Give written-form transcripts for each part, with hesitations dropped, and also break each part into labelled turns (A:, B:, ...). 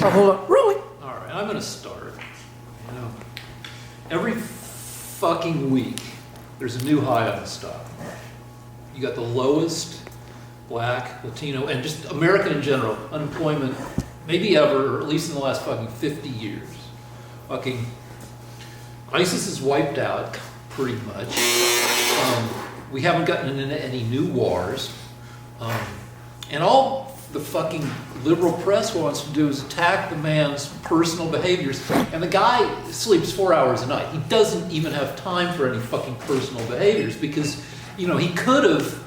A: Oh, hold on. Really?
B: All right, I'm going to start. You know, every fucking week, there's a new high on the stock. You got the lowest Black, Latino, and just American in general, unemployment, maybe ever, or at least in the last fucking 50 years. Fucking ISIS is wiped out, pretty much. We haven't gotten into any new wars. And all the fucking liberal press wants to do is attack the man's personal behaviors. And the guy sleeps 4 hours a night. He doesn't even have time for any fucking personal behaviors because, you know, he could have,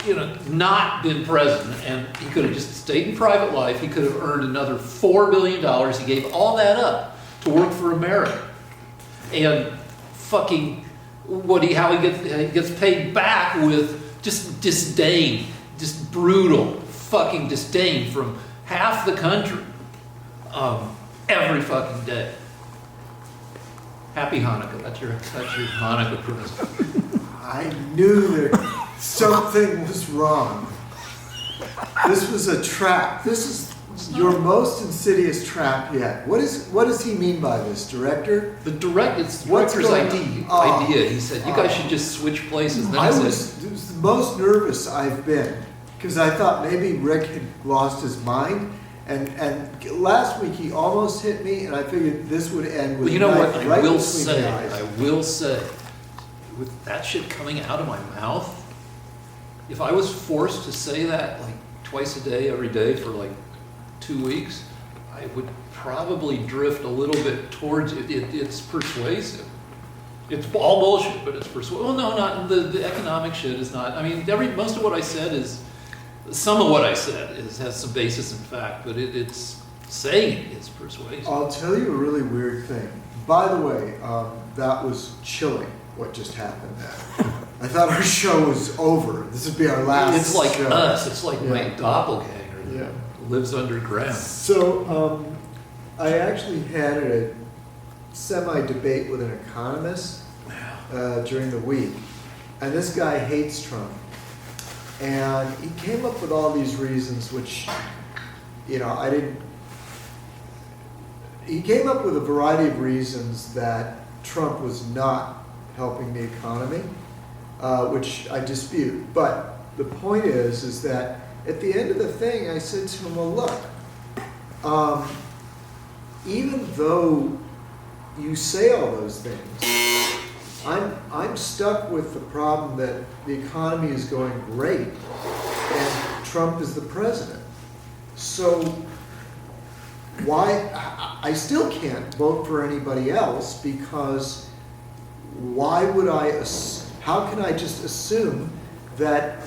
B: you know, not been president and he could have just stayed in private life. He could have earned another $4 billion. He gave all that up to work for America. And fucking how he gets paid back with just disdain. Just brutal fucking disdain from half the country every fucking day. Happy Hanukkah. That's your Hanukkah present.
C: I knew that something was wrong. This was a trap. This is your most insidious trap yet. What does he mean by this, director?
B: It's the director's idea. He said, you guys should just switch places. Then
C: It was the most nervous I've been because I thought maybe Rick had lost his mind. And last week he almost hit me, and I figured this would end with.
B: Well, you know what?
C: I will
B: say, with that shit coming out of my mouth, if I was forced to say that like twice a day, every day for like 2 weeks, I would probably drift a little bit towards it. It's persuasive. It's all bullshit, but it's persuasive. Well, no, not the economic shit is not. I mean, most of what I said is. Some of what I said has some basis in fact, but it's saying it's persuasive.
C: I'll tell you a really weird thing. By the way, that was chilling, what just happened there. I thought our show was over. This would be our last
B: It's like
C: show.
B: us. It's like my doppelganger that lives underground.
C: So I actually had a semi-debate with an economist during the week. And this guy hates Trump. And he came up with all these reasons, which, you know, he came up with a variety of reasons that Trump was not helping the economy, which I dispute. But the point is that at the end of the thing, I said to him, well, look, even though you say all those things, I'm stuck with the problem that the economy is going great and Trump is the president. So why I still can't vote for anybody else because why would how can I just assume that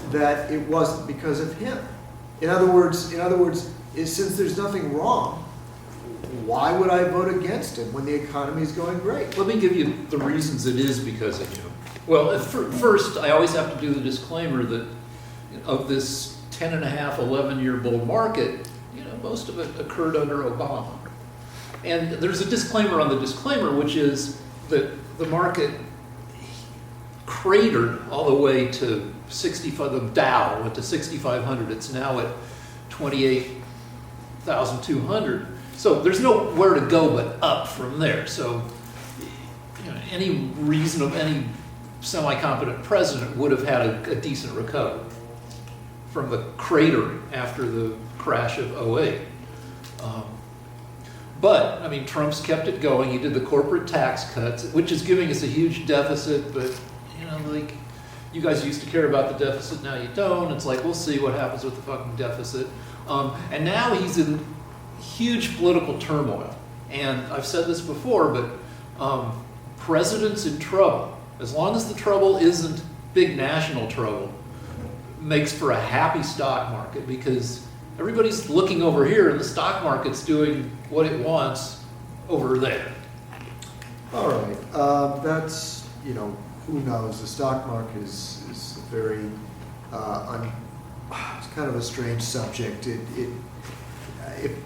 C: it wasn't because of him? In other words, since there's nothing wrong, why would I vote against him when the economy is going great?
B: Let me give you the reasons it is because of you. Well, first, I always have to do the disclaimer that of this 10 and a half, 11-year bull market, you know, most of it occurred under Obama. And there's a disclaimer on the disclaimer, which is that the market cratered all the way to 65, the Dow went to 6,500. It's now at 28,200. So there's nowhere to go but up from there. So, you know, any semi-competent president would have had a decent recovery from the cratering after the crash of '08. But, I mean, Trump's kept it going. He did the corporate tax cuts, which is giving us a huge deficit, but, you know, like, you guys used to care about the deficit, now you don't. It's like, we'll see what happens with the fucking deficit. And now he's in huge political turmoil. And I've said this before, but presidents in trouble, as long as the trouble isn't big national trouble, makes for a happy stock market because everybody's looking over here and the stock market's doing what it wants over there.
C: All right. That's, you know, who knows? The stock market is very, it's kind of a strange subject.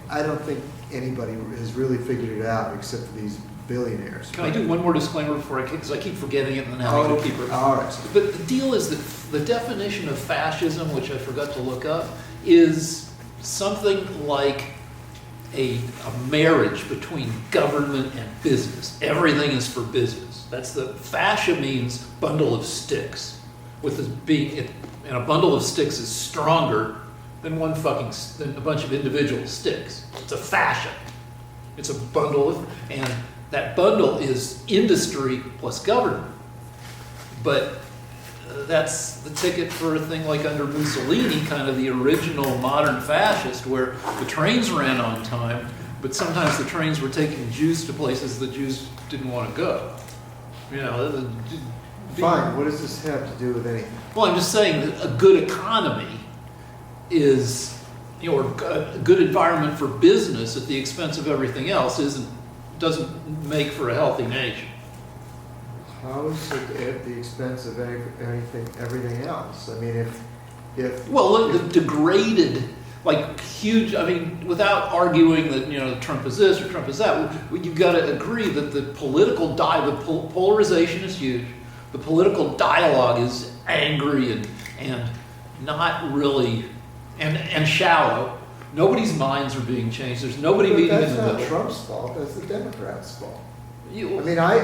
C: I don't think anybody has really figured it out except for these billionaires.
B: Can I do one more disclaimer before because I keep forgetting it and then having to keep it.
C: All right.
B: But the deal is that the definition of fascism, which I forgot to look up, is something like a marriage between government and business. Everything is for business. That's the fascia means bundle of sticks. With this being, and a bundle of sticks is stronger than than a bunch of individual sticks. It's a fascia. It's a bundle of, and that bundle is industry plus government. But that's the ticket for a thing like under Mussolini, kind of the original modern fascist, where the trains ran on time, but sometimes the trains were taking Jews to places the Jews didn't want to go. You know,
C: Fine, what does this have to do with anything?
B: well, I'm just saying that a good economy is, you know, or a good environment for business at the expense of everything else doesn't make for a healthy nation.
C: How is it at the expense of everything else? I mean, if
B: Well, look, the degraded, like huge, I mean, without arguing that, you know, Trump is this or Trump is that, you've got to agree that the political polarization is huge. The political dialogue is angry and not really, and shallow. Nobody's minds are being changed. There's nobody
C: but
B: meeting in the
C: that's
B: middle.
C: not Trump's fault. That's the Democrats' fault. I
B: You-
C: mean, I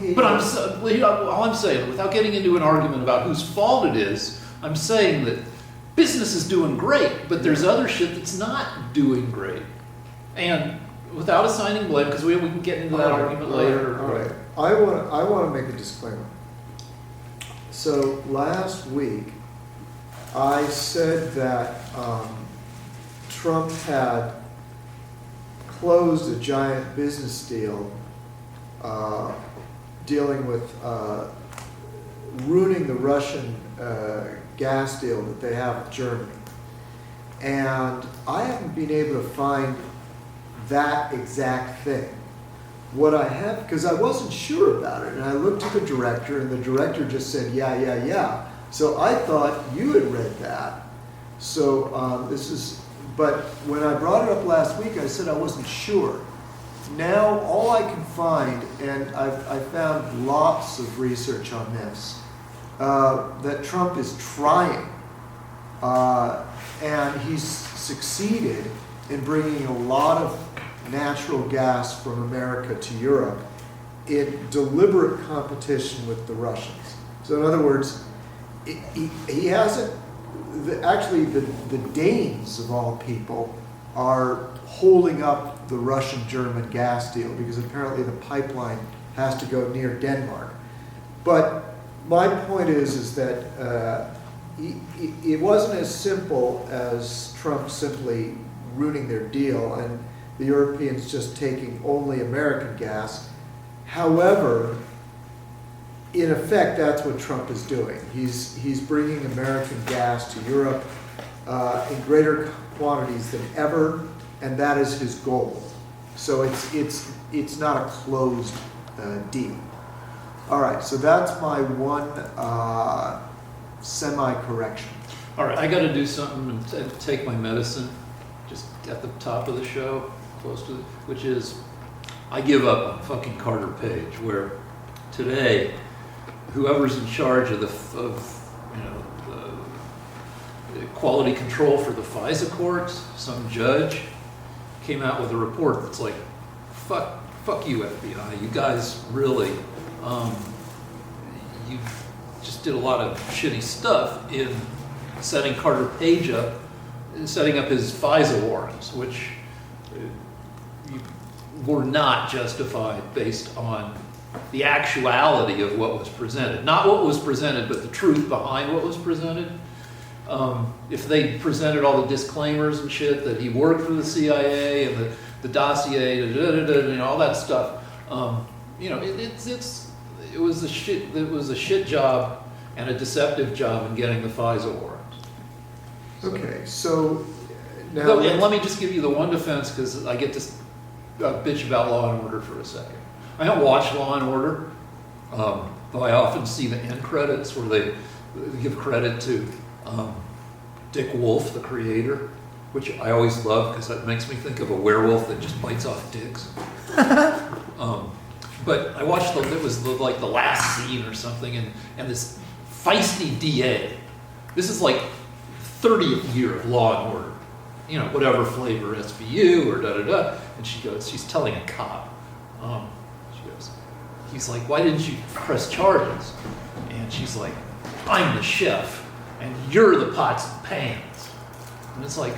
C: hate.
B: But all I'm saying, without getting into an argument about whose fault it is, I'm saying that business is doing great, but there's other shit that's not doing great. And without assigning blame, because we can get into that argument later.
C: All right. I want to make a disclaimer. So last week, I said that Trump had closed a giant business deal dealing with ruining the Russian gas deal that they have with Germany. And I haven't been able to find that exact thing. What I have, because I wasn't sure about it, and I looked at the director, and the director just said, yeah. So I thought you had read that. So but when I brought it up last week, I said I wasn't sure. Now, all I can find, and I found lots of research on this, that Trump is trying, and he's succeeded in bringing a lot of natural gas from America to Europe in deliberate competition with the Russians. So in other words, he hasn't, actually the Danes of all people are holding up the Russian-German gas deal because apparently the pipeline has to go near Denmark. But my point is that it wasn't as simple as Trump simply ruining their deal and the Europeans just taking only American gas. However, in effect, that's what Trump is doing. He's bringing American gas to Europe in greater quantities than ever, and that is his goal. So it's not a closed deal. All right, so that's my one semi-correction.
B: All right, I got to do something and take my medicine just at the top of the show, close to, which is I give up on fucking Carter Page, where today whoever's in charge of the quality control for the FISA courts, some judge came out with a report that's like, fuck you FBI, you guys really, you just did a lot of shitty stuff in setting Carter Page up, setting up his FISA warrants, which were not justified based on the actuality of what was presented. Not what was presented, but the truth behind what was presented. If they presented all the disclaimers and shit that he worked for the CIA and the dossier, you know, all that stuff, you know, it was a shit job and a deceptive job in getting the FISA warrant.
C: Okay, so now
B: No, and let me just give you the one defense, because I get to bitch about Law and Order for a second. I don't watch Law and Order, though I often see the end credits where they give credit to Dick Wolf, the creator, which I always love because that makes me think of a werewolf that just bites off dicks. But I watched it was like the last scene or something, and this feisty DA. This is like 30th year of Law and Order. whatever flavor SVU or da-da-da. And she's telling a cop, she goes, he's like, why didn't you press charges? And she's like, I'm the chef, and you're the pots and pans. And it's like,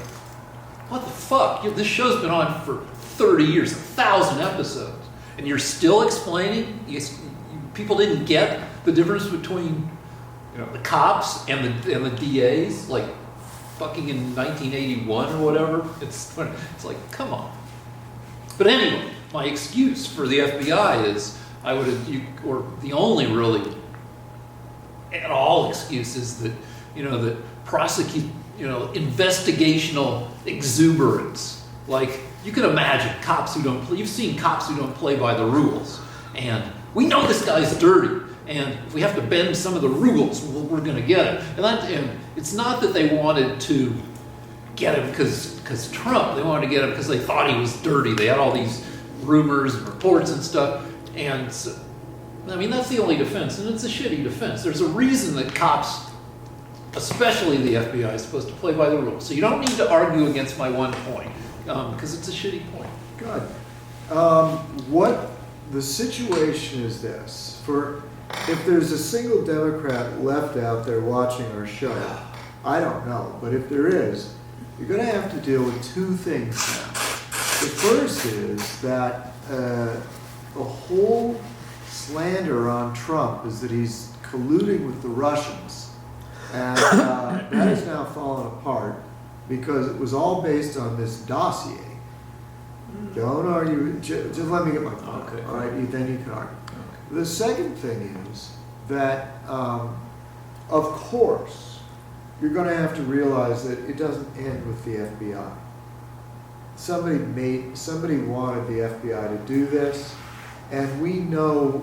B: what the fuck? This show's been on for 30 years, 1,000 episodes, and you're still explaining? People didn't get the difference between the cops and the DAs, like fucking in 1981 or whatever. It's like, come on. But anyway, my excuse for the FBI is the only really at all excuse is that that prosecute investigational exuberance. Like, you can imagine cops who don't play. You've seen cops who don't play by the rules, and we know this guy's dirty. And if we have to bend some of the rules, we're going to get him. And it's not that they wanted to get him because Trump. They wanted to get him because they thought he was dirty. They had all these rumors and reports and stuff. And so, that's the only defense, and it's a shitty defense. There's a reason that cops, especially the FBI, is supposed to play by the rules. So you don't need to argue against my one point because it's a shitty point.
C: Good. What the situation is this. If there's a single Democrat left out there watching our show, I don't know, but if there is, you're going to have to deal with two things now. The first is that the whole slander on Trump is that he's colluding with the Russians, and that has now fallen apart because it was all based on this dossier. Don't argue, just let me get my point.
B: Okay.
C: All right, then you can argue. The second thing is that, of course, you're going to have to realize that it doesn't end with the FBI. Somebody wanted the FBI to do this, and we know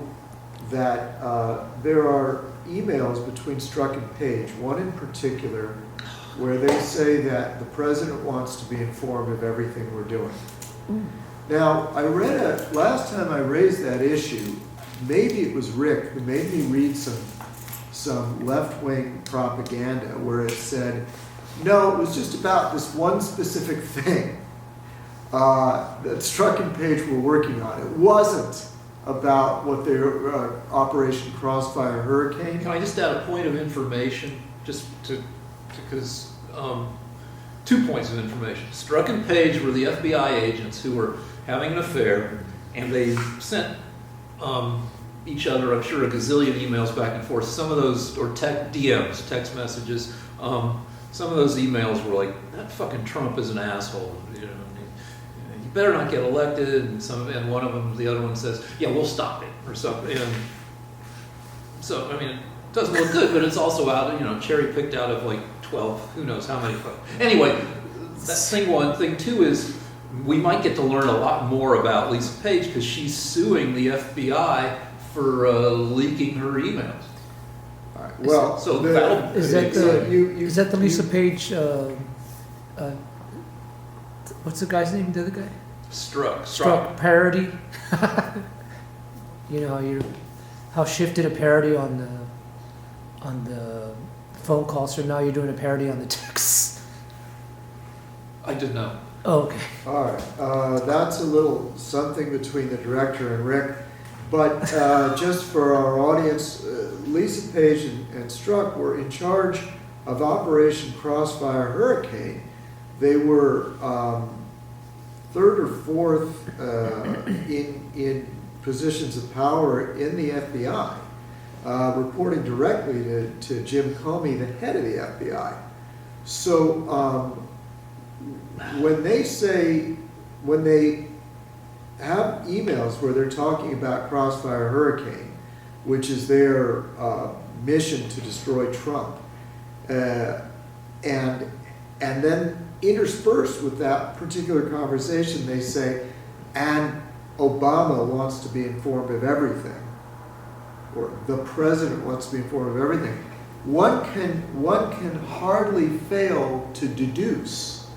C: that there are emails between Strzok and Page, one in particular, where they say that the president wants to be informed of everything we're doing. Now, last time I raised that issue, maybe it was Rick who made me read some left-wing propaganda where it said, no, it was just about this one specific thing that Strzok and Page were working on. It wasn't about what their Operation Crossfire Hurricane.
B: Can I just add a point of information, because 2 points of information. Strzok and Page were the FBI agents who were having an affair, and they sent each other, I'm sure, a gazillion emails back and forth. Some of those, or DMs, text messages. Some of those emails were like, "That fucking Trump is an asshole. You better not get elected." And one of them, the other one says, "Yeah, we'll stop it," or something. And so, it doesn't look good, but it's also out, cherry picked out of like 12, who knows how many. Anyway, that's thing one. Thing two is, we might get to learn a lot more about Lisa Page because she's suing the FBI for leaking her emails.
C: All right. Well,
A: is that the Lisa Page? What's the guy's name? The other guy?
B: Strzok
A: parody. How shifted a parody on the phone calls, so now you're doing a parody on the texts.
B: I didn't know.
A: Oh, okay.
C: All right. That's a little something between the director and Rick. But just for our audience, Lisa Page and Strzok were in charge of Operation Crossfire Hurricane. They were third or fourth in positions of power in the FBI, reporting directly to Jim Comey, the head of the FBI. So when they have emails where they're talking about Crossfire Hurricane, which is their mission to destroy Trump, and then interspersed with that particular conversation, they say, and Obama wants to be informed of everything, or the president wants to be informed of everything. One can hardly fail to deduce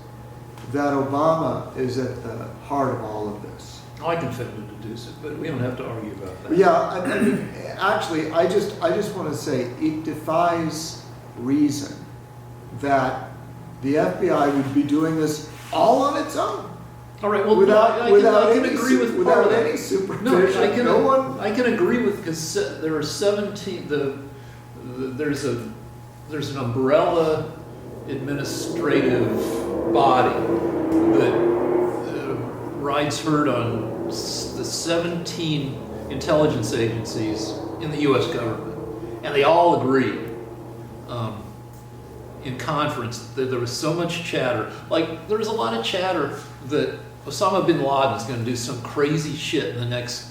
C: that Obama is at the heart of all of this.
B: I can fail to deduce it, but we don't have to argue about that.
C: Yeah, actually, I just want to say it defies reason that the FBI would be doing this all on its own.
B: All right, well,
C: Without
B: I can
C: any
B: agree with part
C: without
B: of that.
C: any supervision.
B: No,
C: one.
B: I can agree with, because there are 17. There's an umbrella administrative body that rides herd on the 17 intelligence agencies in the U.S. government, and they all agree in conference that there was so much chatter. Like, there was a lot of chatter that Osama bin Laden is going to do some crazy shit in the next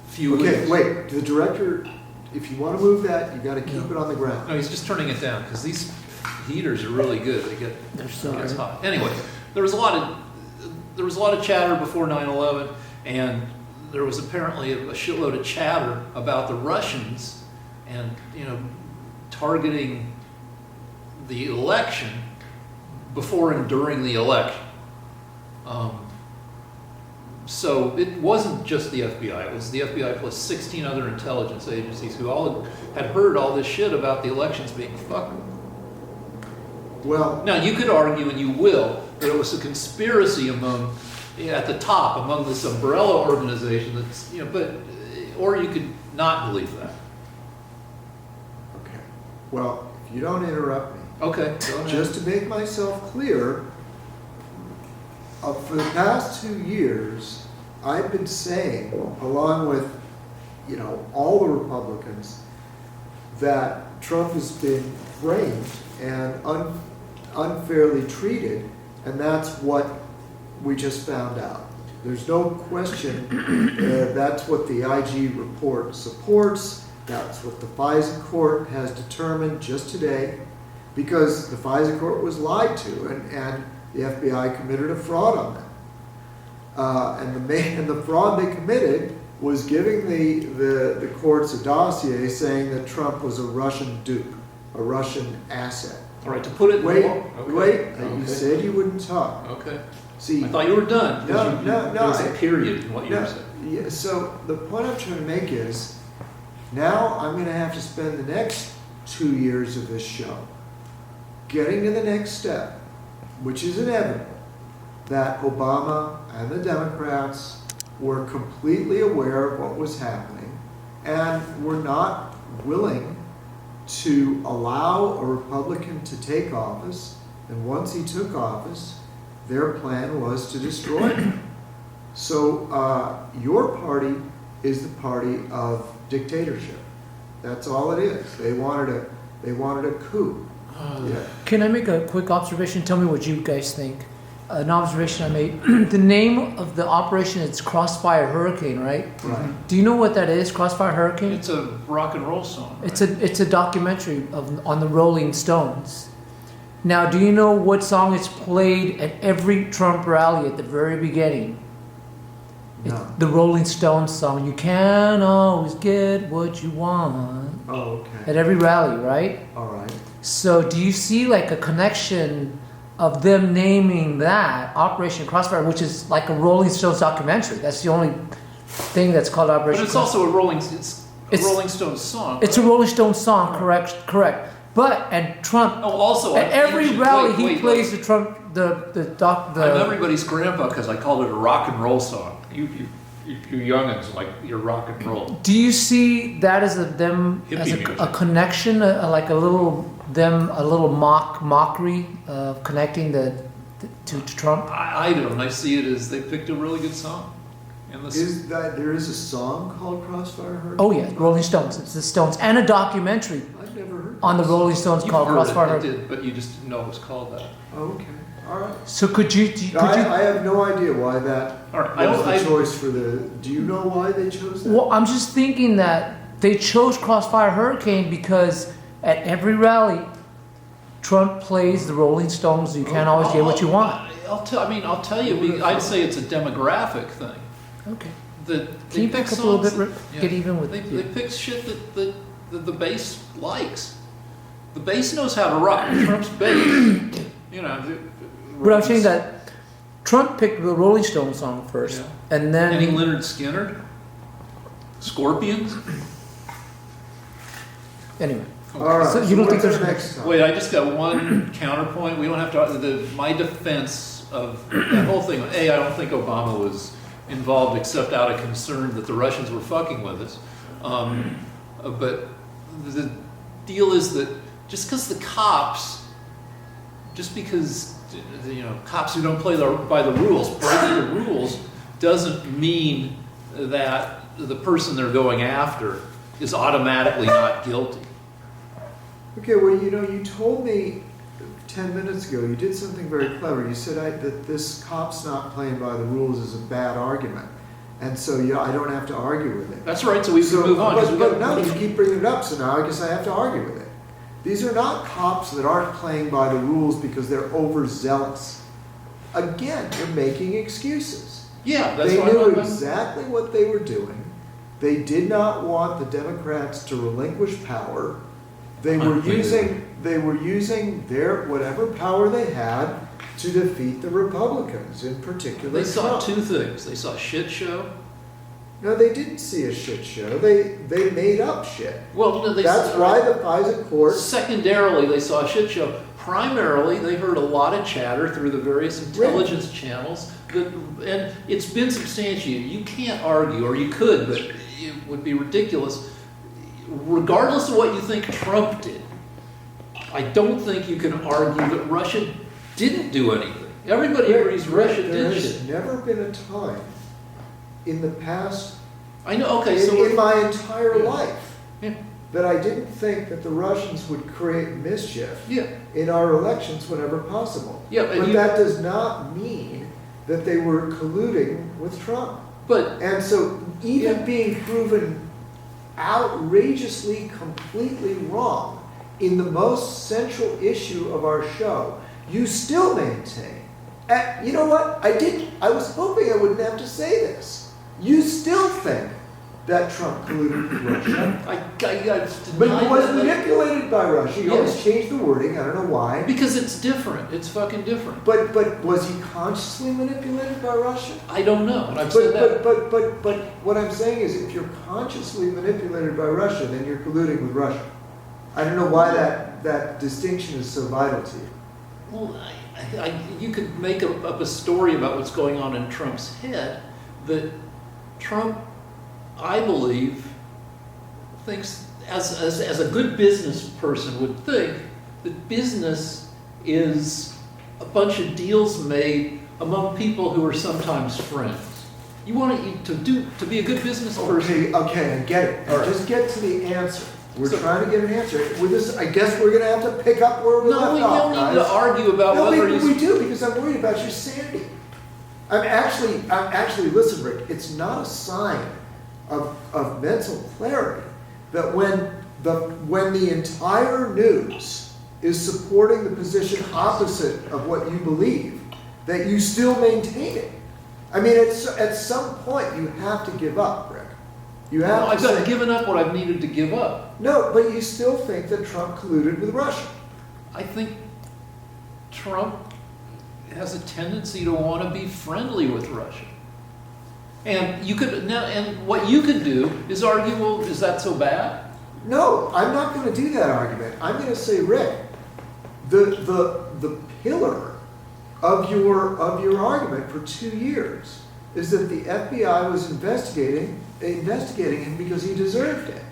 B: few weeks.
C: Okay, wait. The director, if you want to move that, you got to keep it on the ground.
B: No, he's just turning it down because these heaters are really good.
A: They're so
B: it gets
A: good.
B: hot. Anyway, there was a lot of chatter before 9/11, and there was apparently a shitload of chatter about the Russians and targeting the election before and during the election. So it wasn't just the FBI. It was the FBI plus 16 other intelligence agencies who all had heard all this shit about the elections being fucked.
C: Well,
B: Now, you could argue, and you will, that it was a conspiracy at the top, among this umbrella organization that's, or you could not believe that.
C: okay. Well, if you don't interrupt me,
B: Okay, go ahead.
C: just to make myself clear, for the past 2 years, I've been saying, along with, all the Republicans, that Trump has been framed and unfairly treated, and that's what we just found out. There's no question that's what the IG report supports. That's what the FISA court has determined just today, because the FISA court was lied to, and the FBI committed a fraud on them. And the fraud they committed was giving the courts a dossier saying that Trump was a Russian dupe, a Russian asset.
B: All right, to put it...
C: Wait,
B: Okay.
C: wait,
B: Okay.
C: you said you wouldn't talk.
B: Okay.
C: See,
B: I thought you were done. 'Cause
C: No,
B: there was a
C: I-
B: period in what you were saying.
C: yeah, so the point I'm trying to make is, now I'm gonna have to spend the next 2 years of this show getting to the next step, which is inevitable, that Obama and the Democrats were completely aware of what was happening and were not willing to allow a Republican to take office, and once he took office, their plan was to destroy him. So your party is the party of dictatorship. That's all it is. They wanted a coup. Yeah.
A: Can I make a quick observation? Tell me what you guys think. An observation I made. The name of the operation is Crossfire Hurricane, right?
C: Right.
A: Do you know what that is, Crossfire Hurricane?
B: It's a rock and roll song.
A: It's a documentary on the Rolling Stones. Now, do you know what song is played at every Trump rally at the very beginning? It's
C: No.
A: the Rolling Stones song. You can always get what you want.
C: Oh,
A: At
C: okay.
A: every rally, right?
C: All right.
A: So do you see like a connection of them naming that Operation Crossfire, which is like a Rolling Stones documentary? That's the only thing that's called
B: But
A: Operation
B: it's
A: Crossfire.
B: also a Rolling Stones song.
A: It's a Rolling Stones song, correct. But and Trump
B: Oh, also,
A: at every rally
B: wait,
A: he
B: wait,
A: plays
B: wait.
A: the Trump
B: I'm everybody's grandpa because I called it a rock and roll song. You youngins like your rock and roll.
A: Do you see that as them as
B: Hippie music.
A: a connection, like a little mockery of connecting to Trump?
B: I don't. I see it as they picked a really good song. And
C: There is a song called Crossfire Hurricane?
A: Oh yeah, Rolling Stones. It's the Stones and a documentary
C: I've never heard
A: on the
C: this.
A: Rolling Stones
B: you've
A: called
B: heard
A: Crossfire
B: it,
A: Hurricane.
B: did, but you just didn't know it was called that.
C: Oh, okay. All right.
A: So could you
C: I have no idea why that
B: All right,
C: was the choice for the. Do you know why they chose that?
A: Well, I'm just thinking that they chose Crossfire Hurricane because at every rally, Trump plays the Rolling Stones. You can't always get what you want.
B: I'll tell you. I'd say it's a demographic thing.
A: Okay.
B: That
A: Can
B: they
A: you
B: pick
A: back up a little bit,
B: songs-
A: Rick? Get even with
B: They
A: you.
B: pick shit that the bass likes. The bass knows how to rock. Trump's bass,
A: But I'm saying that Trump picked the Rolling Stones song first,
B: Yeah.
A: and then
B: Any Leonard Skinner, Scorpions.
A: anyway.
C: All right,
A: So
C: so
A: you don't
C: what's
A: think
C: our
A: there's-
C: next time?
B: Wait, I just got one counterpoint. We don't have to, my defense of that whole thing, A, I don't think Obama was involved except out of concern that the Russians were fucking with us. But the deal is that just because cops who don't play by the rules, breaking the rules, doesn't mean that the person they're going after is automatically not guilty.
C: Okay, well, you told me 10 minutes ago, you did something very clever. You said that this cop's not playing by the rules is a bad argument. And so, I don't have to argue with it.
B: That's right, so we can move on. 'cause
C: But no, you keep bringing it up, so now I guess I have to argue with it. These are not cops that aren't playing by the rules because they're overzealous. Again, they're making excuses.
B: Yeah, that's
C: They
B: what
C: knew
B: I'm
C: exactly what they were doing. They did not want the Democrats to relinquish power. They were using their whatever power they had to defeat the Republicans, in particular
B: They saw
C: Trump.
B: two things. They saw a shit show.
C: No, they didn't see a shit show. They made up shit.
B: Well, no,
C: That's why the FISA court.
B: Secondarily, they saw a shit show. Primarily, they heard a lot of chatter through the various intelligence channels, and it's been substantiated. You can't argue, or you could, but it would be ridiculous. Regardless of what you think Trump did, I don't think you can argue that Russia didn't do anything. Everybody agrees Russia
C: There
B: did
C: has
B: shit.
C: never been a time in the past,
B: I know. Okay,
C: in my entire
B: Yeah.
C: life,
B: Yeah.
C: that I didn't think that the Russians would create mischief
B: Yeah.
C: in our elections whenever possible.
B: Yeah, and
C: But
B: you-
C: that does not mean that they were colluding with Trump.
B: But
C: And so even
B: Yeah.
C: being proven outrageously, completely wrong in the most central issue of our show, you still maintain. And you know what? I was hoping I wouldn't have to say this. You still think that Trump colluded with Russia. But he was manipulated by Russia. You always
B: Yes.
C: change the wording. I don't know why.
B: because it's different. It's fucking different.
C: But was he consciously manipulated by Russia?
B: I don't know, and I've said that.
C: But what I'm saying is, if you're consciously manipulated by Russia, then you're colluding with Russia. I don't know why that distinction is so vital to you.
B: Well, you could make up a story about what's going on in Trump's head, that Trump, I believe, thinks, as a good business person would think, that business is a bunch of deals made among people who are sometimes friends. You want to be a good business person.
C: Okay, I get it.
B: All right.
C: Just get to the answer. We're
B: So-
C: trying to get an answer. With this, I guess we're going to have to pick up where we
B: No,
C: left
B: we
C: off,
B: don't
C: guys.
B: need to argue about
C: No,
B: whether
C: we
B: he's.
C: do, because I'm worried about your sanity. I'm actually, listen, Rick, it's not a sign of mental clarity that when the entire news is supporting the position opposite of what you believe, that you still maintain it. I mean, at some point, you have to give up, Rick. You have
B: Well,
C: to
B: I've got
C: say,
B: given up what I've needed to give up.
C: no, but you still think that Trump colluded with Russia.
B: I think Trump has a tendency to want to be friendly with Russia. And what you could do is argue, well, is that so bad?
C: No, I'm not going to do that argument. I'm going to say, Rick, the pillar of your argument for 2 years is that the FBI was investigating him because he deserved it.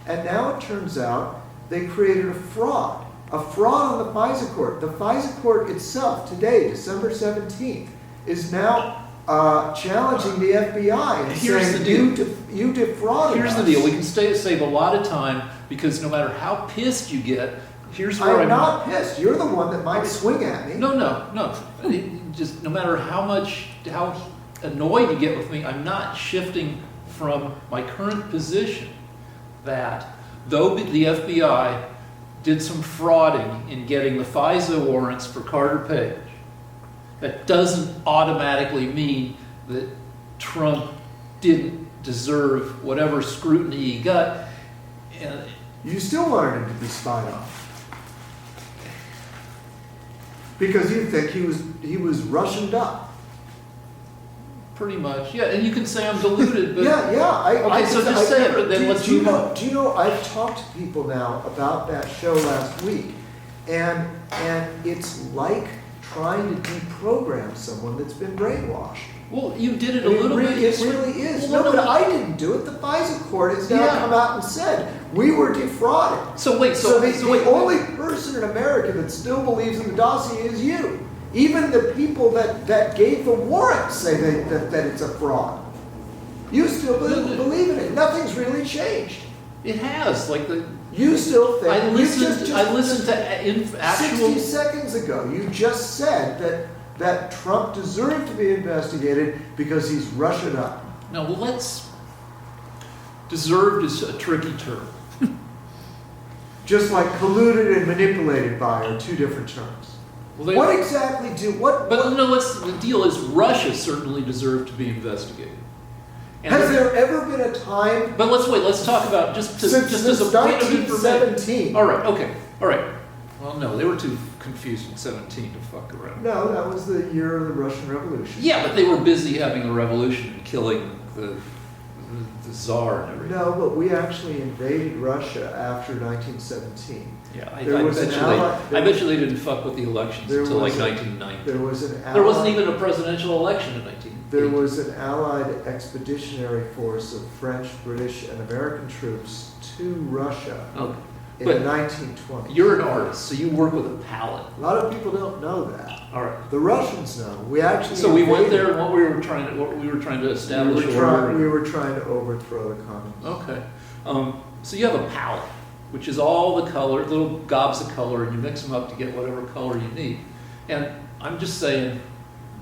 C: And now it turns out they created a fraud on the FISA court. The FISA court itself today, December 17th, is now challenging the FBI and
B: Here's
C: saying,
B: the deal.
C: you defrauded
B: Here's
C: us.
B: the deal. We can save a lot of time, because no matter how pissed you get, here's where
C: I'm not pissed. You're the one that might swing at me.
B: No. Just no matter how annoyed you get with me, I'm not shifting from my current position that though the FBI did some frauding in getting the FISA warrants for Carter Page, that doesn't automatically mean that Trump didn't deserve whatever scrutiny he got. And
C: You still wanted him to be spied on. Because you think he was Russianed up.
B: Pretty much, yeah. And you can say I'm deluded, but
C: Yeah.
B: Okay, so just say it, but then let's move on.
C: Do you know? I've talked to people now about that show last week, and it's like trying to deprogram someone that's been brainwashed.
B: Well, you did it a little bit.
C: It really is.
B: Well,
C: No, but I didn't do it. The FISA court has now
B: Yeah.
C: come out and said we were defrauded.
B: So wait,
C: The only person in America that still believes in the dossier is you. Even the people that gave the warrant say that it's a fraud. You still believe in it. Nothing's really changed.
B: It has, like the.
C: You still think.
B: I listened.
C: Just
B: I listened to actual.
C: 60 seconds ago, you just said that Trump deserved to be investigated because he's Russian up.
B: No, well, let's. Deserved is a tricky term.
C: Just like colluded and manipulated by are two different terms.
B: Well,
C: What exactly
B: But no, the deal is Russia certainly deserved to be investigated. And
C: has there ever been a time
B: But let's wait. Let's talk about just as a point of information.
C: 1917?
B: All right. Okay. All right. Well, no, they were too confused in 17 to fuck around.
C: No, that was the year of the Russian Revolution.
B: Yeah, but they were busy having a revolution and killing the Tsar and everything.
C: No, but we actually invaded Russia after 1917.
B: Yeah, I
C: There was
B: bet
C: an
B: you
C: ally-
B: I bet you they didn't fuck with the elections
C: There
B: until like
C: was a-
B: 1990.
C: There was an
B: There wasn't
C: allied-
B: even a presidential election in 19.
C: There was an allied expeditionary force of French, British, and American troops to Russia
B: Okay.
C: in
B: But
C: the 1920s.
B: You're an artist, so you work with a palette.
C: A lot of people don't know that.
B: All right.
C: The Russians know. We actually
B: So we went
C: invaded.
B: there, and what we were trying to establish.
C: We were trying to overthrow the communists.
B: Okay. So you have a palette, which is all the color, little gobs of color, and you mix them up to get whatever color you need. And I'm just saying,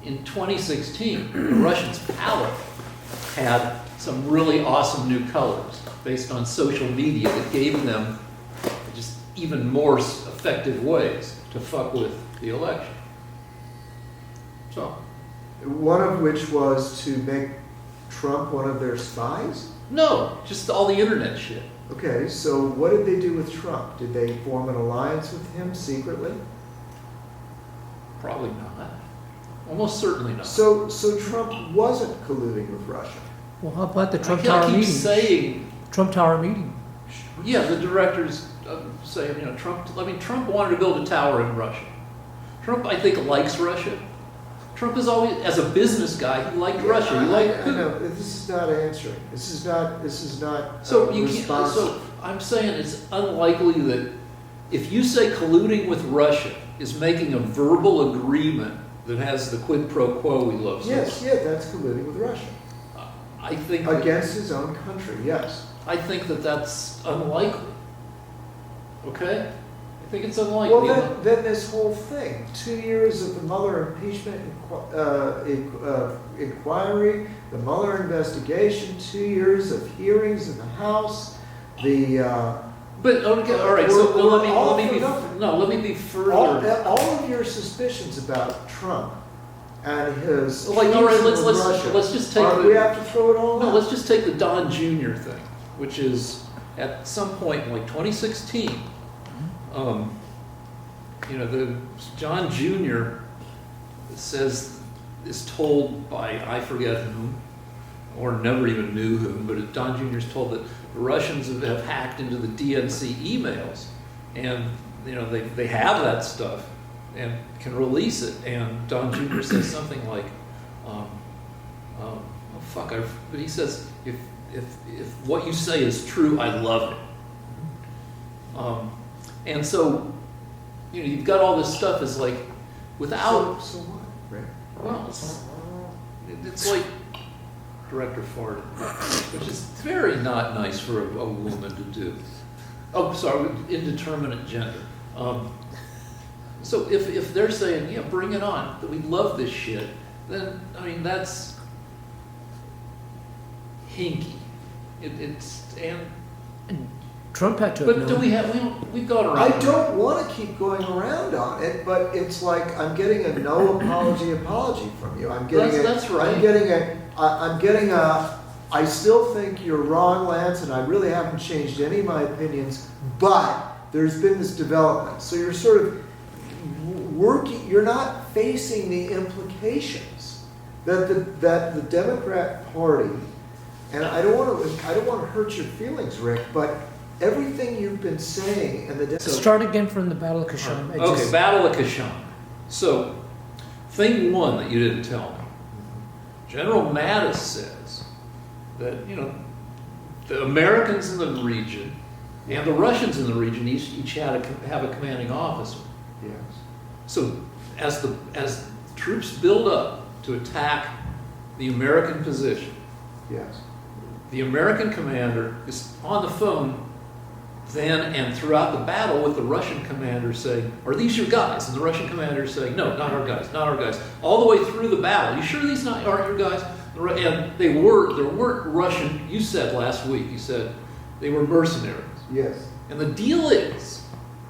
B: in 2016, the Russians' palette had some really awesome new colors based on social media that gave them just even more effective ways to fuck with the election. So,
C: One of which was to make Trump one of their spies?
B: no, just all the internet shit.
C: Okay, so what did they do with Trump? Did they form an alliance with him secretly?
B: Probably not. Almost certainly not.
C: So Trump wasn't colluding with Russia.
A: Well, how about the
B: I
A: Trump
B: can't
A: Tower
B: keep
A: meeting?
B: saying,
A: Trump Tower meeting.
B: yeah, the directors saying, Trump wanted to build a tower in Russia. Trump, I think, likes Russia. Trump is always, as a business guy, he liked Russia. He liked
C: I know. This is not answering. This is not.
B: So you can't.
C: responsive.
B: So I'm saying it's unlikely that if you say colluding with Russia is making a verbal agreement that has the quid pro quo we love so
C: Yes,
B: much.
C: yeah, that's colluding with Russia
B: I think
C: against his own country. Yes.
B: I think that's unlikely. Okay, I think it's unlikely.
C: Well, then this whole thing, 2 years of the Mueller impeachment inquiry, the Mueller investigation, 2 years of hearings in the House,
B: But okay, all right. So
C: We're
B: let
C: all
B: me
C: for
B: be
C: nothing.
B: let me be further.
C: all of your suspicions about Trump and his
B: Like, all right,
C: treason with
B: let's
C: Russia,
B: just take
C: we have to throw it all
B: No,
C: out.
B: let's just take the Don Jr. thing, which is at some point in like 2016, the John Jr. is told by I forget whom, or never even knew whom, but Don Jr. is told that the Russians have hacked into the DNC emails, and they have that stuff and can release it. And Don Jr. says something like, but he says, if what you say is true, I love it. And so, you've got all this stuff is like, without,
C: So what, Rick?
B: well, it's like Director farted, which is very not nice for a woman to do. Oh, sorry, indeterminate gender. So if they're saying, yeah, bring it on, that we love this shit, then, that's hinky.
A: Trump had to.
B: But we've gone around.
C: I don't want to keep going around on it, but it's like I'm getting a no apology from you. I'm getting
B: That's right.
C: I'm getting a I still think you're wrong, Lance, and I really haven't changed any of my opinions, but there's been this development. So you're sort of working, you're not facing the implications that the Democrat Party, and I don't want to hurt your feelings, Rick, but everything you've been saying and
A: Start again from the Battle of Khasham.
B: Okay, Battle of Khasham. So, thing one that you didn't tell me. General Mattis says that, the Americans in the region and the Russians in the region each have a commanding officer.
C: Yes.
B: So, as troops build up to attack the American position,
C: Yes.
B: the American commander is on the phone then and throughout the battle with the Russian commander saying, "Are these your guys?" And the Russian commander is saying, "No, not our guys, not our guys." All the way through the battle. You sure these aren't your guys? And there weren't Russian, you said last week, you said they were mercenaries.
C: Yes.
B: And the deal is,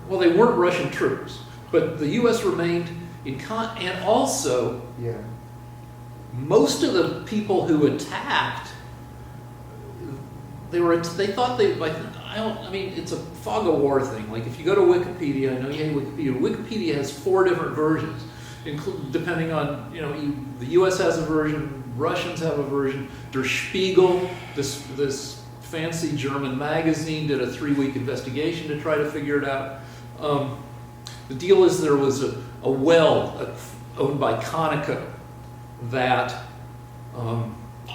B: well, they weren't Russian troops, but the U.S. remained and also,
C: Yeah.
B: most of the people who attacked, they thought it's a fog of war thing. Like if you go to Wikipedia, I know you hate Wikipedia. Wikipedia has 4 different versions, depending on, the U.S. has a version, Russians have a version. Der Spiegel, this fancy German magazine, did a 3-week investigation to try to figure it out. The deal is there was a well owned by Conoco that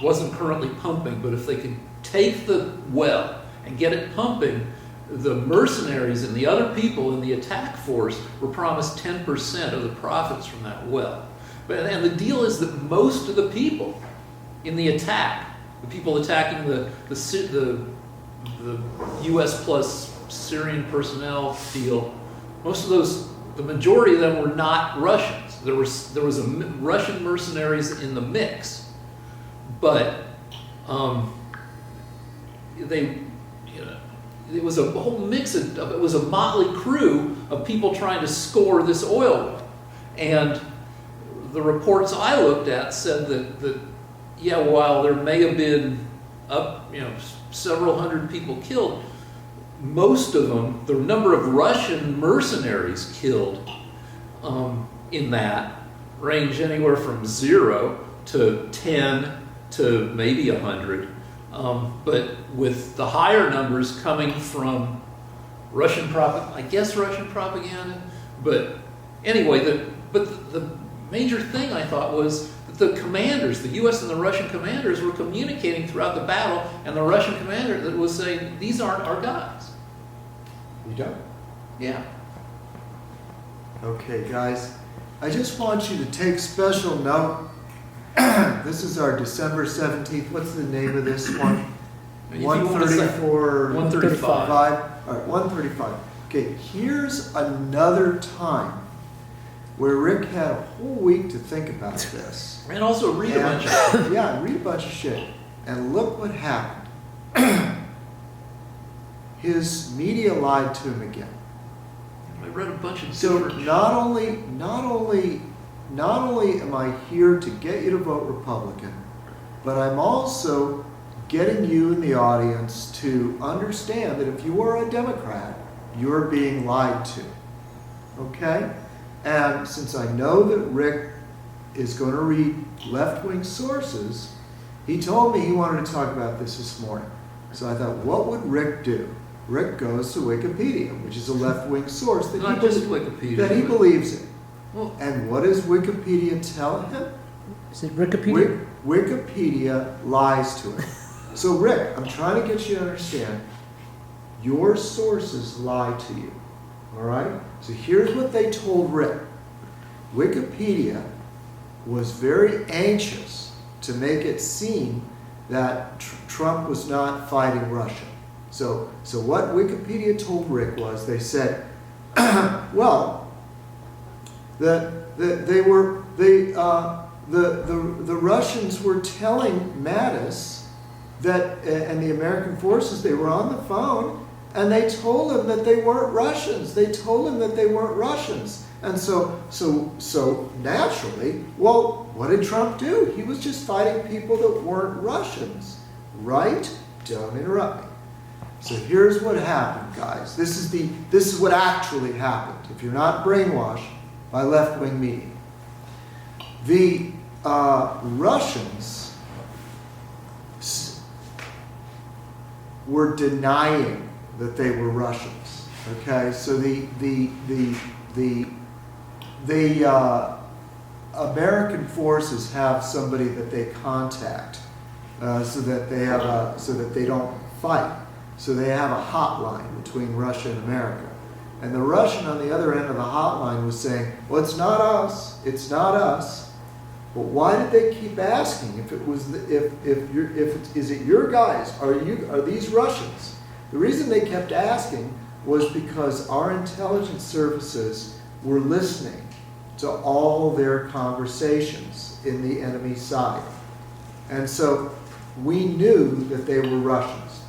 B: wasn't currently pumping, but if they could take the well and get it pumping, the mercenaries and the other people in the attack force were promised 10% of the profits from that well. And the deal is that most of the people in the attack, the people attacking the U.S. plus Syrian personnel deal, most of those, the majority of them were not Russians. There was Russian mercenaries in the mix, but it was a whole mix it was a motley crew of people trying to score this oil well. And the reports I looked at said that while there may have been several hundred people killed, most of them, the number of Russian mercenaries killed in that range anywhere from 0 to 10 to maybe 100. But with the higher numbers coming from Russian propaganda. But anyway, the major thing I thought was that the commanders, the U.S. and the Russian commanders, were communicating throughout the battle, and the Russian commander that was saying, "These aren't our guys."
C: You don't?
B: Yeah.
C: Okay, guys, I just want you to take special note. This is our December 17th. What's the name of this one? 134.
B: 135.
C: All right, 135. Okay, here's another time where Rick had a whole week to think about this.
B: And also read a bunch of
C: Yeah, read a bunch of shit. And look what happened. His media lied to him again.
B: I read a bunch of
C: So
B: different...
C: not only am I here to get you to vote Republican, but I'm also getting you in the audience to understand that if you are a Democrat, you're being lied to. Okay? And since I know that Rick is going to read left-wing sources, he told me he wanted to talk about this morning. So I thought, what would Rick do? Rick goes to Wikipedia, which is a left-wing source that
B: Not just Wikipedia,
C: that he believes in.
B: Well,
C: And what does Wikipedia tell him?
A: Is it Wikipedia?
C: Wikipedia lies to him. So Rick, I'm trying to get you to understand, your sources lie to you. All right? So here's what they told Rick. Wikipedia was very anxious to make it seem that Trump was not fighting Russia. So what Wikipedia told Rick was, they said, well, the Russians were telling Mattis that, and the American forces, they were on the phone, and they told him that they weren't Russians. They told him that they weren't Russians. And so naturally, well, what did Trump do? He was just fighting people that weren't Russians, right? Don't interrupt me. So here's what happened, guys. This is what actually happened. If you're not brainwashed by left-wing media, the Russians were denying that they were Russians. Okay, so the American forces have somebody that they contact so that they don't fight. So they have a hotline between Russia and America. And the Russian on the other end of the hotline was saying, well, it's not us, it's not us. But why did they keep asking if it was is it your guys? Are these Russians? The reason they kept asking was because our intelligence services were listening to all their conversations in the enemy side. And so we knew that they were Russians.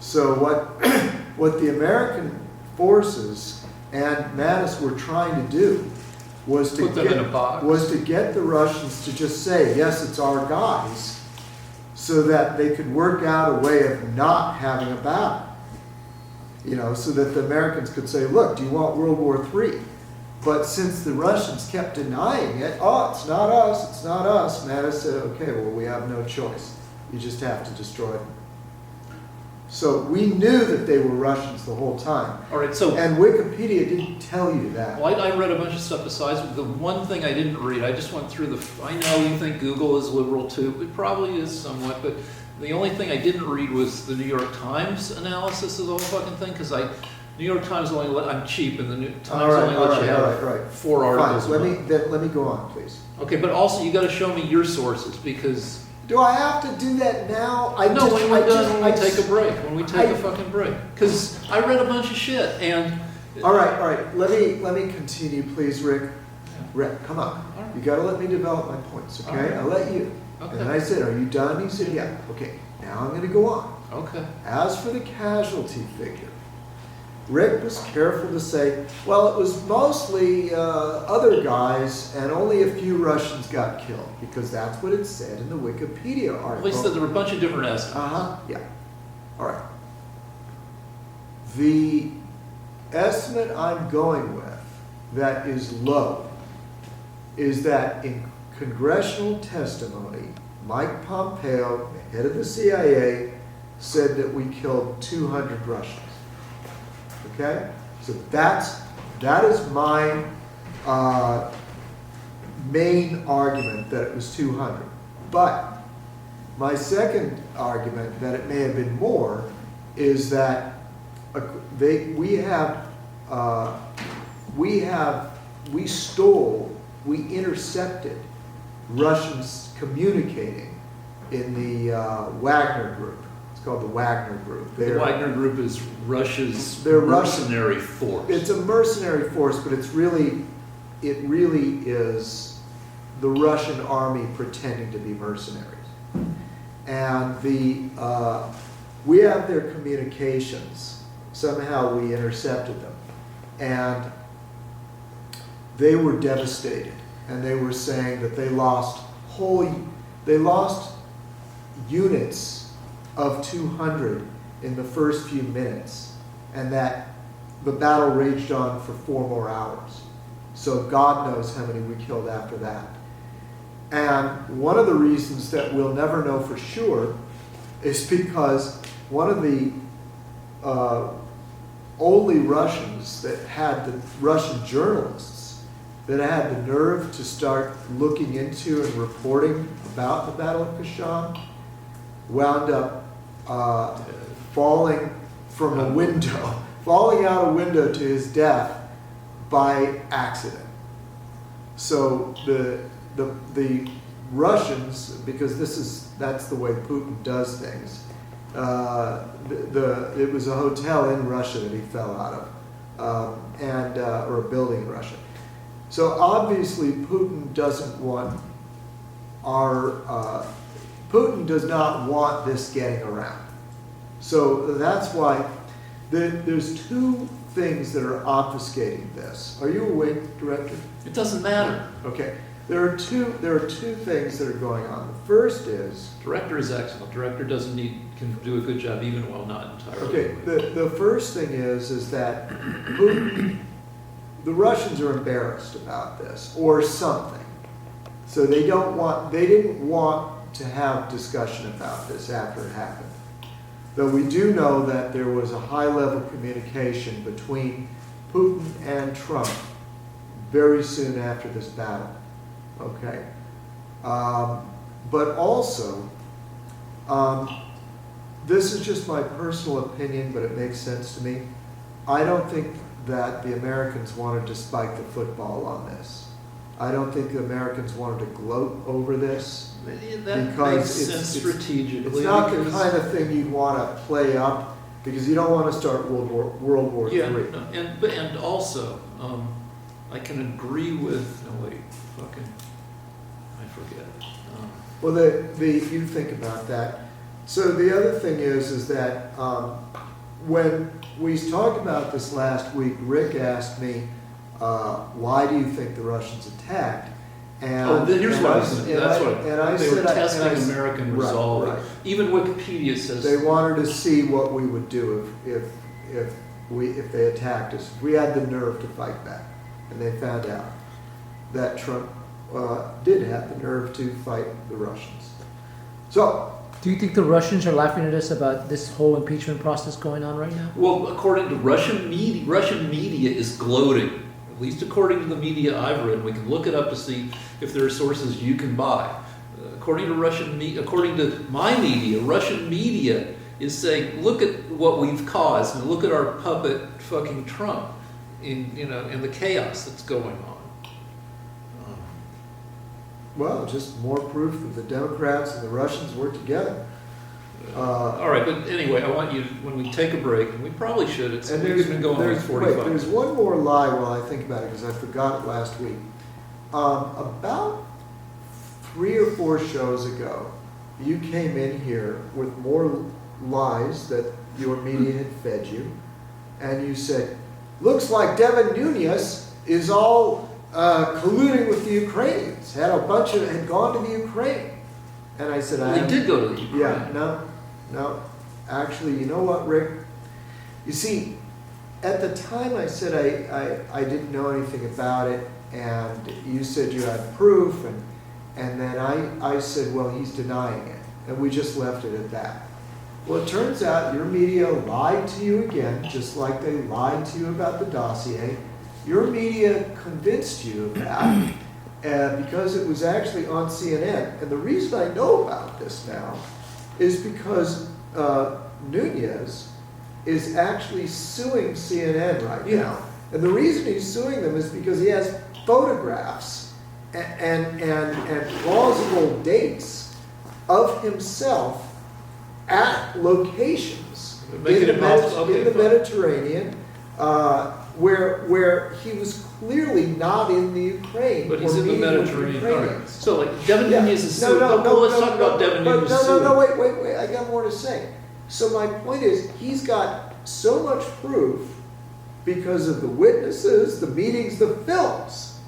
C: So what the American forces and Mattis were trying to do was to
B: Put them in a box.
C: was to get the Russians to just say, yes, it's our guys, so that they could work out a way of not having a battle. You know, so that the Americans could say, look, do you want World War III? But since the Russians kept denying it, oh, it's not us, it's not us, Mattis said, okay, well, we have no choice. You just have to destroy them. So we knew that they were Russians the whole time.
B: All right, so
C: And Wikipedia didn't tell you that.
B: well, I read a bunch of stuff besides. The one thing I didn't read, I just went through I know you think Google is liberal too. It probably is somewhat, but the only thing I didn't read was the New York Times analysis of the whole fucking thing, because New York Times only I'm cheap, and the New Times only lets you have 4 articles.
C: Fine, let me go on, please.
B: Okay, but also you got to show me your sources, because
C: Do I have to do that now?
B: when we take a break, when we take a fucking break, because I read a bunch of shit, and
C: All right. Let me continue, please, Rick. Rick, come on.
B: All right.
C: You got to let me develop my points, okay?
B: All right.
C: I'll let you.
B: Okay.
C: And I said, are you done? He said, yeah. Okay, now I'm going to go on.
B: Okay.
C: As for the casualty figure, Rick was careful to say, well, it was mostly other guys and only a few Russians got killed, because that's what it said in the Wikipedia article.
B: At least that there were a bunch of different estimates.
C: Yeah. All right. The estimate I'm going with that is low is that in congressional testimony, Mike Pompeo, the head of the CIA, said that we killed 200 Russians. Okay? So that is my main argument, that it was 200. But my second argument that it may have been more is that we intercepted Russians communicating in the Wagner group. It's called the Wagner group.
B: The Wagner group is Russia's
C: They're
B: mercenary force.
C: It's a mercenary force, but it really is the Russian army pretending to be mercenaries. And we have their communications. Somehow we intercepted them. And they were devastated. And they were saying that they lost units of 200 in the first few minutes, and that the battle raged on for 4 more hours. So God knows how many we killed after that. And one of the reasons that we'll never know for sure is because one of the only Russians that had the Russian journalists that had the nerve to start looking into and reporting about the Battle of Khasham wound up falling from a window, falling out a window to his death by accident. So the Russians, because that's the way Putin does things. It was a hotel in Russia that he fell out of, or a building in Russia. So obviously Putin doesn't want Putin does not want this getting around. So that's why there's 2 things that are obfuscating this. Are you awake, Director?
B: It doesn't matter.
C: Okay. There are two things that are going on. The first is
B: Director is excellent. Director can do a good job even while not entirely.
C: okay. The first thing is that Putin, the Russians are embarrassed about this or something. So they didn't want to have discussion about this after it happened. Though we do know that there was a high-level communication between Putin and Trump very soon after this battle, okay? But also, this is just my personal opinion, but it makes sense to me. I don't think that the Americans wanted to spike the football on this. I don't think the Americans wanted to gloat over this.
B: That
C: because
B: makes sense strategically.
C: It's not the kind of thing you'd want to play up because you don't want to start World War III.
B: Yeah, no, and also, I can agree with. No wait, I forget.
C: Well, you think about that. So the other thing is that when we talked about this last week, Rick asked me, why do you think the Russians attacked? And
B: here's what I said. That's what they were
C: said,
B: testing American resolve.
C: Right.
B: Even Wikipedia says
C: they wanted to see what we would do if they attacked us. If we had the nerve to fight back, and they found out that Trump did have the nerve to fight the Russians. So.
A: Do you think the Russians are laughing at us about this whole impeachment process going on right now?
B: Well, according to Russian media is gloating. At least according to the media I've read, we can look it up to see if there are sources you can buy. According to my media, Russian media is saying, look at what we've caused and look at our puppet fucking Trump in the chaos that's going on.
C: Well, just more proof that the Democrats and the Russians work together.
B: All right, but anyway, I want you, when we take a break, and we probably should, it's been going like 45
C: Wait, there's one more lie while I think about it, because I forgot it last week. About 3 or 4 shows ago, you came in here with more lies that your media had fed you, and you said, looks like Devin Nunes is all colluding with the Ukrainians, had gone to the Ukraine. And I said,
B: He did go to the Ukraine.
C: Yeah, no. Actually, you know what, Rick? You see, at the time I said I didn't know anything about it, and you said you had proof, and then I said, well, he's denying it. And we just left it at that. Well, it turns out your media lied to you again, just like they lied to you about the dossier. Your media convinced you of that because it was actually on CNN. And the reason I know about this now is because Nunes is actually suing CNN right now. And the reason he's suing them is because he has photographs and plausible dates of himself at locations in the Mediterranean where he was clearly not in the Ukraine.
B: But he's in the Mediterranean. All right. So, like, Devin Nunes is suing. Let's talk about Devin Nunes suing.
C: No, wait. I got more to say. So my point is, he's got so much proof because of the witnesses, the meetings, the films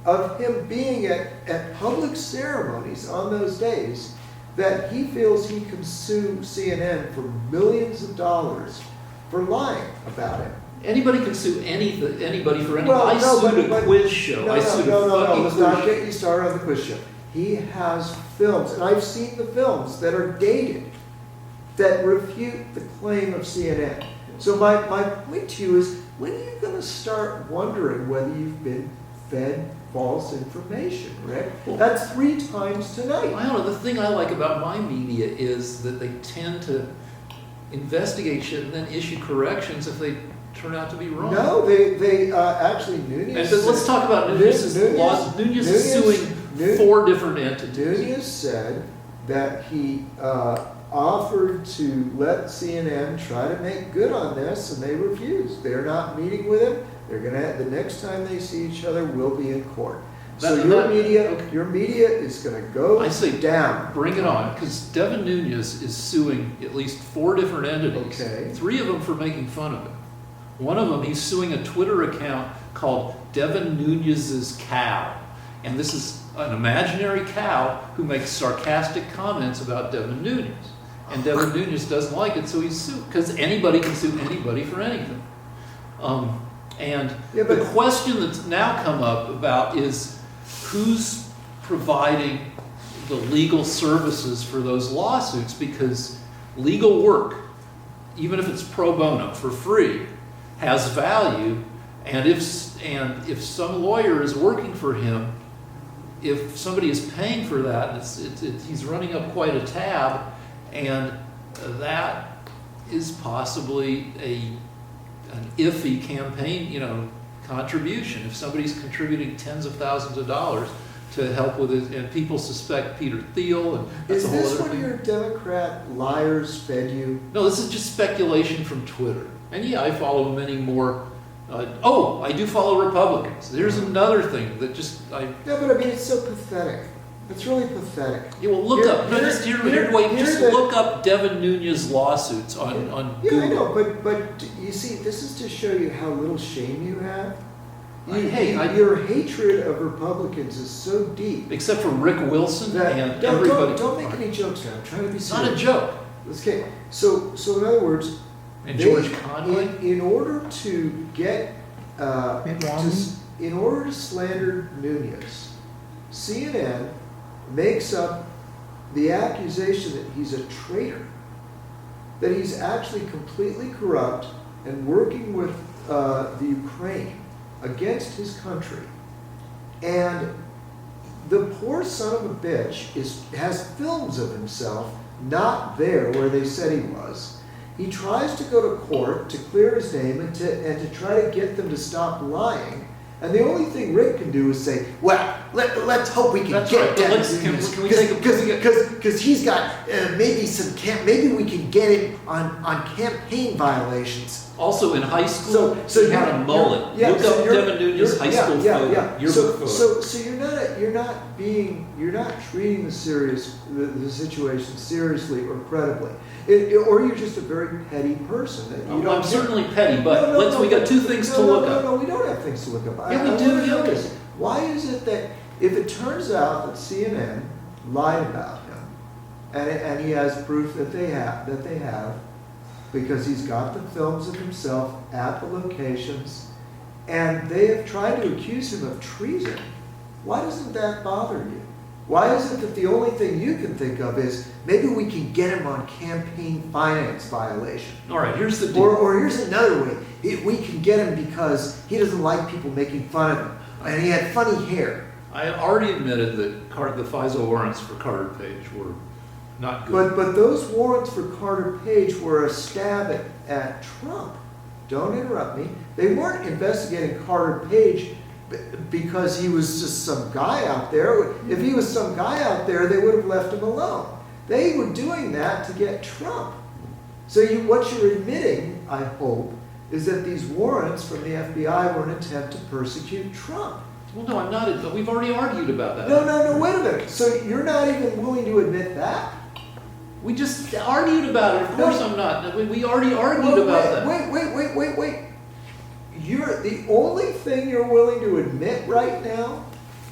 C: of him being at public ceremonies on those days that he feels he can sue CNN for millions of dollars for lying about it.
B: Anybody can sue anybody for anything. I sued a quiz show.
C: No, let's not get you started on the quiz show. He has films, and I've seen the films that are dated that refute the claim of CNN. So my point to you is, when are you going to start wondering whether you've been fed false information, Rick? That's 3 times tonight.
B: I don't know. The thing I like about my media is that they tend to investigate shit and then issue corrections if they turn out to be wrong.
C: No, they actually, Nunes.
B: And so let's talk about Nunes. Nunes is suing 4 different entities.
C: Nunes said that he offered to let CNN try to make good on this, and they refused. They're not meeting with him. They're gonna. The next time they see each other, will be in court. So your media is going to go down.
B: Bring it on, because Devin Nunes is suing at least 4 different entities.
C: Okay.
B: 3 of them for making fun of him. One of them, he's suing a Twitter account called Devin Nunes's Cow. And this is an imaginary cow who makes sarcastic comments about Devin Nunes. And Devin Nunes doesn't like it, so he's sued. Because anybody can sue anybody for anything. The question that's now come up about is whose providing the legal services for those lawsuits, because legal work, even if it's pro bono, for free, has value. And if some lawyer is working for him, if somebody is paying for that, he's running up quite a tab, and that is possibly an iffy campaign, contribution. If somebody's contributing tens of thousands of dollars to help with it, and people suspect Peter Thiel, and that's a whole
C: Is this
B: other
C: what
B: thing.
C: your Democrat liars fed you?
B: No, this is just speculation from Twitter. And yeah, I follow many more. I do follow Republicans. There's another thing that
C: No, but I mean, it's so pathetic. It's really pathetic.
B: Yeah, well, look up. No, just look up Devin Nunes lawsuits on Google.
C: Yeah, I know, but you see, this is to show you how little shame you have. Your hatred of Republicans is so deep.
B: Except for Rick Wilson
C: that
B: and everybody.
C: Don't make any jokes now. I'm trying to be
B: It's
C: serious.
B: not a joke.
C: Okay, so in other words,
B: And George Conway.
C: in order to get
A: Mitt Romney?
C: in order to slander Nunes, CNN makes up the accusation that he's a traitor, that he's actually completely corrupt and working with the Ukraine against his country. And the poor son of a bitch has films of himself not there where they said he was. He tries to go to court to clear his name and to try to get them to stop lying. And the only thing Rick can do is say, well, let's hope we can
B: That's
C: get
B: right, but
C: that.
B: can we take a-
C: Because he's got maybe we can get him on campaign violations.
B: Also in high school,
C: So
B: he had a mullet. Look up Devin Nunes high school photo, yearbook photo.
C: So you're not treating the situation seriously or credibly, or you're just a very petty person.
B: I'm certainly petty, but we got two things to look up.
C: No, we don't have things to look up.
B: Yeah, we
C: I
B: do,
C: wanna know
B: yeah.
C: this. Why is it that if it turns out that CNN lied about him, and he has proof that they have, because he's got the films of himself at the locations, and they have tried to accuse him of treason, why doesn't that bother you? Why is it that the only thing you can think of is maybe we can get him on campaign finance violation?
B: All right, here's the deal.
C: Or here's another way. We can get him because he doesn't like people making fun of him. And he had funny hair.
B: I already admitted that the FISA warrants for Carter Page were not good.
C: But those warrants for Carter Page were a stab at Trump. Don't interrupt me. They weren't investigating Carter Page because he was just some guy out there. If he was some guy out there, they would have left him alone. They were doing that to get Trump. So what you're admitting, I hope, is that these warrants from the FBI were an attempt to persecute Trump.
B: Well, no, I'm not. But we've already argued about that.
C: No, wait a minute. So you're not even willing to admit that?
B: We just argued about it. Of course I'm not. We already argued about that.
C: Wait. You're the only thing you're willing to admit right now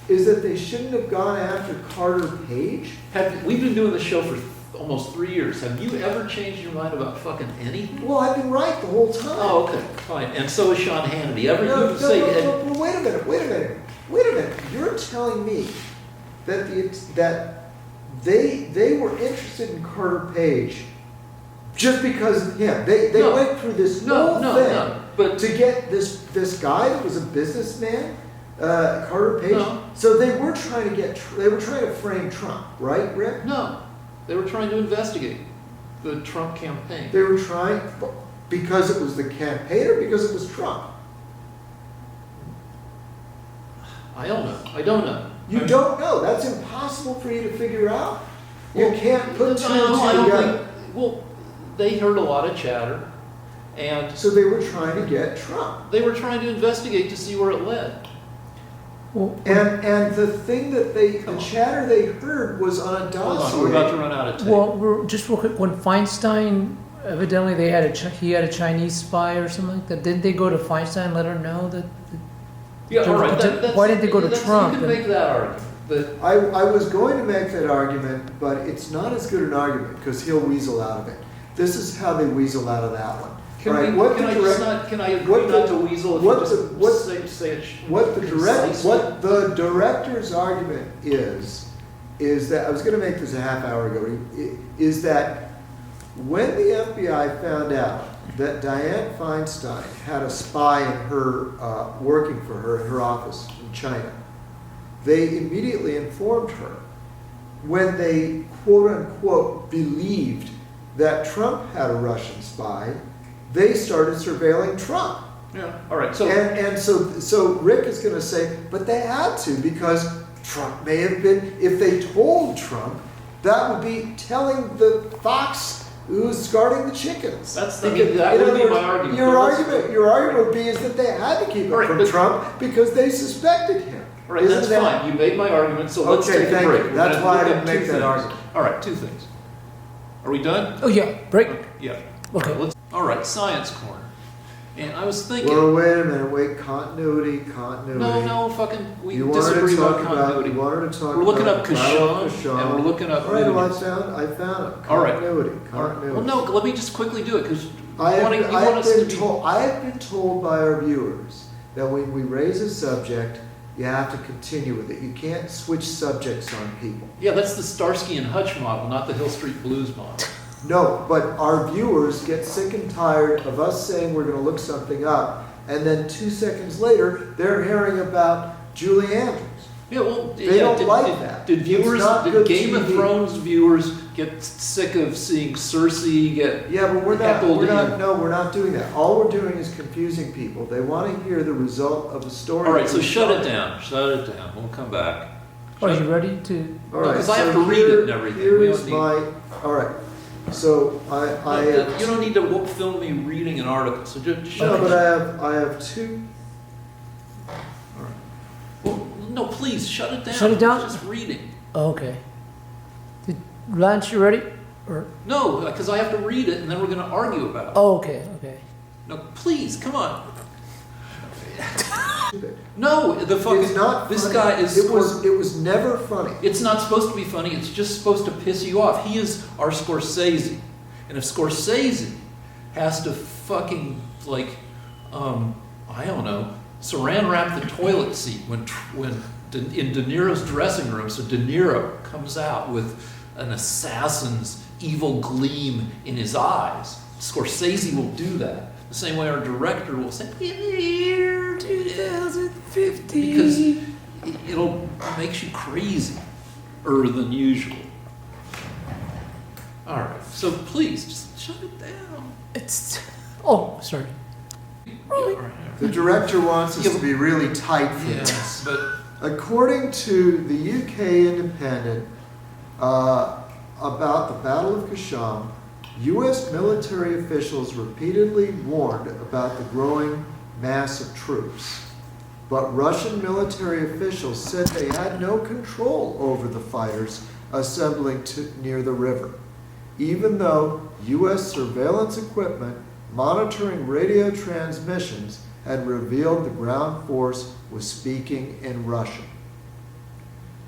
C: is that they shouldn't have gone after Carter Page?
B: We've been doing this show for almost 3 years. Have you ever changed your mind about fucking anything?
C: Well, I've been right the whole time.
B: Oh, okay, fine. And so is Sean Hannity.
C: No, wait a minute. You're telling me that they were interested in Carter Page just because of him. They went through this whole thing
B: but
C: to get this guy that was a businessman, Carter Page.
B: No.
C: So they were trying to frame Trump, right, Rick?
B: No, they were trying to investigate the Trump campaign.
C: They were trying because it was the campaign or because it was Trump.
B: I don't know.
C: You don't know. That's impossible for you to figure out. You can't put two and two
B: I don't
C: together.
B: think. Well, they heard a lot of chatter, and
C: So they were trying to get Trump.
B: they were trying to investigate to see where it led.
A: Well,
C: And the thing that the chatter they heard was on a
B: Hold
C: dossier.
B: on, we're about to run out of time.
A: well, just real quick. When Feinstein, evidently he had a Chinese spy or something like that. Didn't they go to Feinstein and let her know that?
B: Yeah, all right.
A: Why didn't they go to Trump?
B: You can make that argument. But
C: I was going to make that argument, but it's not as good an argument because he'll weasel out of it. This is how they weasel out of that one.
B: Can
C: All right,
B: we,
C: what
B: can
C: the
B: I just
C: direct-
B: not, can I
C: what
B: agree
C: the-
B: not to weasel if
C: what
B: you
C: the-
B: just
C: what-
B: say it?
C: What
B: concisely?
C: the director's argument is that, I was gonna make this a half hour ago, is that when the FBI found out that Dianne Feinstein had a spy in her, working for her in her office in China, they immediately informed her. When they quote unquote believed that Trump had a Russian spy, they started surveilling Trump.
B: Yeah, all right, so.
C: And so Rick is going to say, but they had to because Trump may have been, if they told Trump, that would be telling the fox who's guarding the chickens.
B: That
C: Because,
B: would
C: in
B: be
C: other
B: my
C: words,
B: argument.
C: Your
B: But let's-
C: argument would be is that they had to keep it
B: All right,
C: from
B: but-
C: Trump because they suspected him.
B: All right, that's fine. You made my argument, so let's
C: Okay,
B: take a
C: thank
B: break.
C: you.
B: We're
C: That's
B: gonna
C: why I
B: look
C: didn't
B: up
C: make
B: two
C: that
B: things.
C: argument.
B: All right, two things. Are we done?
A: Oh yeah, break.
B: Yeah.
A: Okay.
B: All right, science corner. And I was thinking.
C: Well, wait a minute, wait, continuity.
B: No, fucking, we
C: You wanted
B: disagree
C: to talk
B: about
C: about,
B: continuity.
C: you wanted to talk
B: We're looking
C: about
B: up
C: Battle of
B: Khasham, and we're looking up
C: All right, well,
B: Nunes.
C: I found it.
B: All right.
C: Continuity.
B: Well, no, let me just quickly do it, because
C: I
B: you want us to be.
C: have been told by our viewers that when we raise a subject, you have to continue with it. You can't switch subjects on people.
B: Yeah, that's the Starsky and Hutch model, not the Hill Street Blues model.
C: No, but our viewers get sick and tired of us saying we're going to look something up, and then 2 seconds later, they're hearing about Julie Andrews.
B: Yeah, well,
C: They don't like that.
B: Did viewers,
C: It's not
B: did
C: good
B: Game of
C: TV.
B: Thrones viewers get sick of seeing Cersei get
C: Yeah, but we're
B: heckled
C: not,
B: in?
C: no, we're not doing that. All we're doing is confusing people. They want to hear the result of a story.
B: All right, so shut it down. Shut it down. We'll come back.
A: Are you ready to?
C: All right,
B: Because I have
C: so
B: to read it and everything.
C: Here
B: We
C: is
B: don't
C: my, all right, so
B: You don't need to film me reading an article. So just shut
C: no,
B: it.
C: but I have two,
B: All right. Well, no, please shut it down.
A: Shut it down?
B: It's just reading.
A: Oh, okay. Lance, you ready? Or
B: No, because I have to read it, and then we're going to argue about it.
A: oh, okay.
B: No, please, come on. No, the fucking.
C: it's not
B: This
C: funny.
B: guy is.
C: It was never funny.
B: It's not supposed to be funny. It's just supposed to piss you off. He is our Scorsese, and if Scorsese has to fucking I don't know, saran wrap the toilet seat in De Niro's dressing room, so De Niro comes out with an assassin's evil gleam in his eyes. Scorsese will do that. The same way our director will say, "In the year 2050," because it'll makes you crazier than usual. All right, so please just shut it down.
A: It's. Oh, sorry.
B: All right.
C: The director wants us to be really tight for this.
B: Yes, but
C: According to the UK Independent, about the Battle of Khasham, U.S. military officials repeatedly warned about the growing mass of troops. But Russian military officials said they had no control over the fighters assembling near the river, even though U.S. surveillance equipment monitoring radio transmissions had revealed the ground force was speaking in Russian.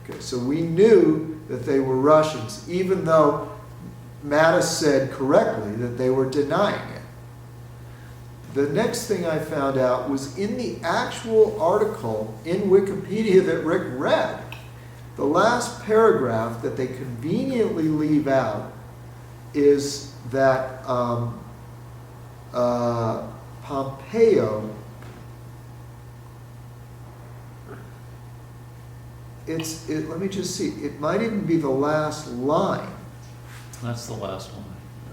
C: Okay, so we knew that they were Russians, even though Mattis said correctly that they were denying it. The next thing I found out was in the actual article in Wikipedia that Rick read, the last paragraph that they conveniently leave out is that Pompeo, let me just see, it might even be the last line.
B: that's the last one.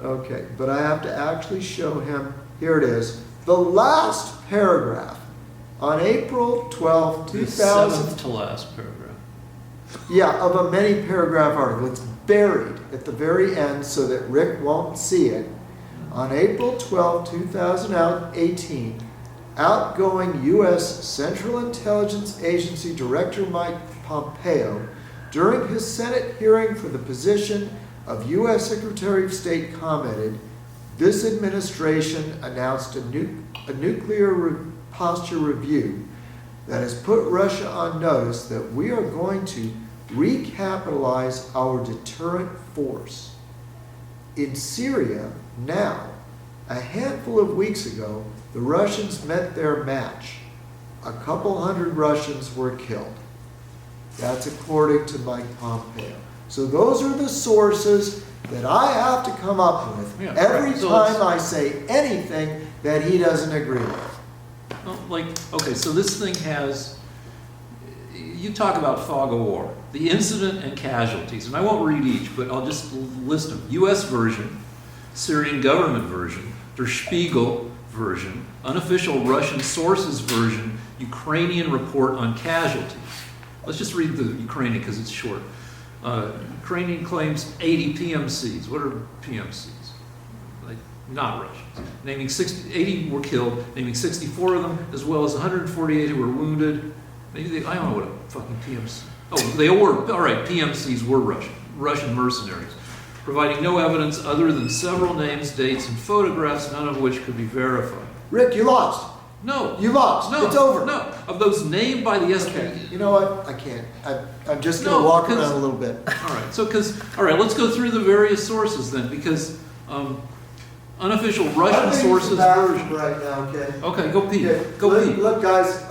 C: Okay, but I have to actually show him, here it is, the last paragraph on April 12,
B: The
C: 2000.
B: seventh to last paragraph.
C: Yeah, of a many paragraph article. It's buried at the very end so that Rick won't see it. On April 12, 2018, outgoing U.S. Central Intelligence Agency Director Mike Pompeo, during his Senate hearing for the position of U.S. Secretary of State, commented, "This administration announced a nuclear posture review that has put Russia on notice that we are going to recapitalize our deterrent force. In Syria, now, A handful of weeks ago, the Russians met their match. A couple hundred Russians were killed. That's according to Mike Pompeo. So those are the sources that I have to come up with
B: Yeah,
C: every
B: right. So
C: time I say anything that he doesn't agree with.
B: Well, like, okay, so this thing has, you talk about fog of war, the incident and casualties, and I won't read each, but I'll just list them. U.S. version, Syrian government version, Der Spiegel version, unofficial Russian sources version, Ukrainian report on casualties. Let's just read the Ukrainian because it's short. Ukrainian claims 80 PMCs. What are PMCs? Like, not Russians. Naming 80 were killed, naming 64 of them, as well as 148 who were wounded. Maybe I don't know what a fucking PMC. Oh, they were, all right, PMCs were Russian mercenaries, providing no evidence other than several names, dates, and photographs, none of which could be verified.
C: Rick, you lost.
B: No.
C: You lost.
B: No.
C: It's over.
B: No. Of those named by the SB.
C: Okay. You know what? I can't. I'm just going to
B: No,
C: walk
B: 'cause-
C: around a little bit.
B: All right. So, all right, let's go through the various sources then, because unofficial Russian sources version.
C: Right now, okay?
B: Okay, go pee.
C: Okay,
B: Go pee.
C: Look, guys,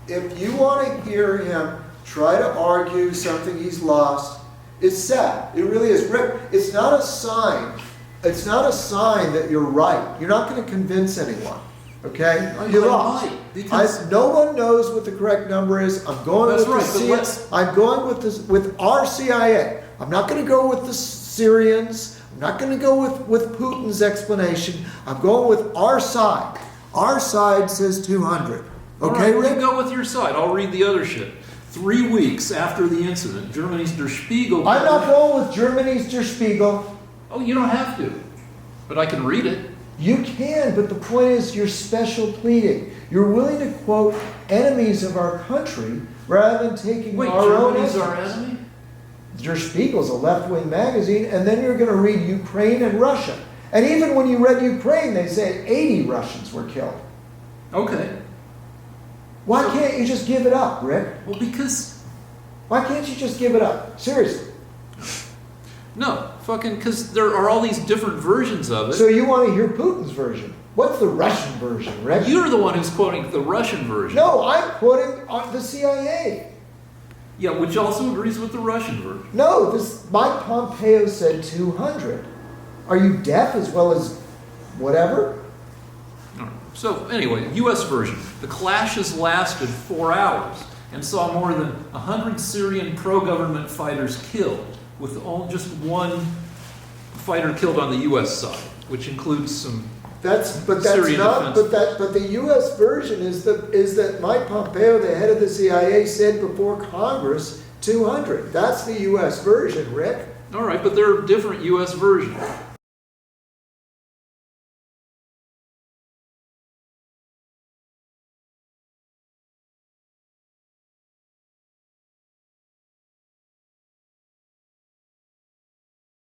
C: if you want to hear him try to argue something he's lost, it's sad. It really is. Rick, it's not a sign. It's not a sign that you're right. You're not going to convince anyone. Okay? You lost.
B: Because
C: No one knows what the correct number is. I'm going
B: That's
C: with
B: right,
C: the
B: but
C: CIA. I'm going with our CIA. I'm not going to go with the Syrians. I'm not going to go with Putin's explanation. I'm going with our side. Our side says 200.
B: all
C: Okay,
B: right,
C: Rick?
B: you go with your side. I'll read the other shit. 3 weeks after the incident, Germany's Der Spiegel.
C: I'm not going with Germany's Der Spiegel.
B: Oh, you don't have to, but I can read it.
C: You can, but the point is you're special pleading. You're willing to quote enemies of our country rather than taking
B: Wait,
C: our own
B: Germany's
C: enemies.
B: our enemy?
C: Der Spiegel's a left-wing magazine, and then you're going to read Ukraine and Russia. And even when you read Ukraine, they say 80 Russians were killed.
B: Okay.
C: Why can't you just give it up, Rick?
B: Well, because
C: Why can't you just give it up? Seriously.
B: no, fucking, because there are all these different versions of it.
C: So you want to hear Putin's version. What's the Russian version, Rick?
B: You're the one who's quoting the Russian version.
C: No, I'm quoting the CIA.
B: Yeah, which also agrees with the Russian version.
C: No, Mike Pompeo said 200. Are you deaf as well as whatever?
B: All right. So anyway, U.S. version. The clashes lasted 4 hours and saw more than 100 Syrian pro-government fighters killed, with just one fighter killed on the U.S. side, which includes some Syrian defense.
C: But the U.S. version is that Mike Pompeo, the head of the CIA, said before Congress 200. That's the U.S. version, Rick.
B: All right, but there are different U.S. versions.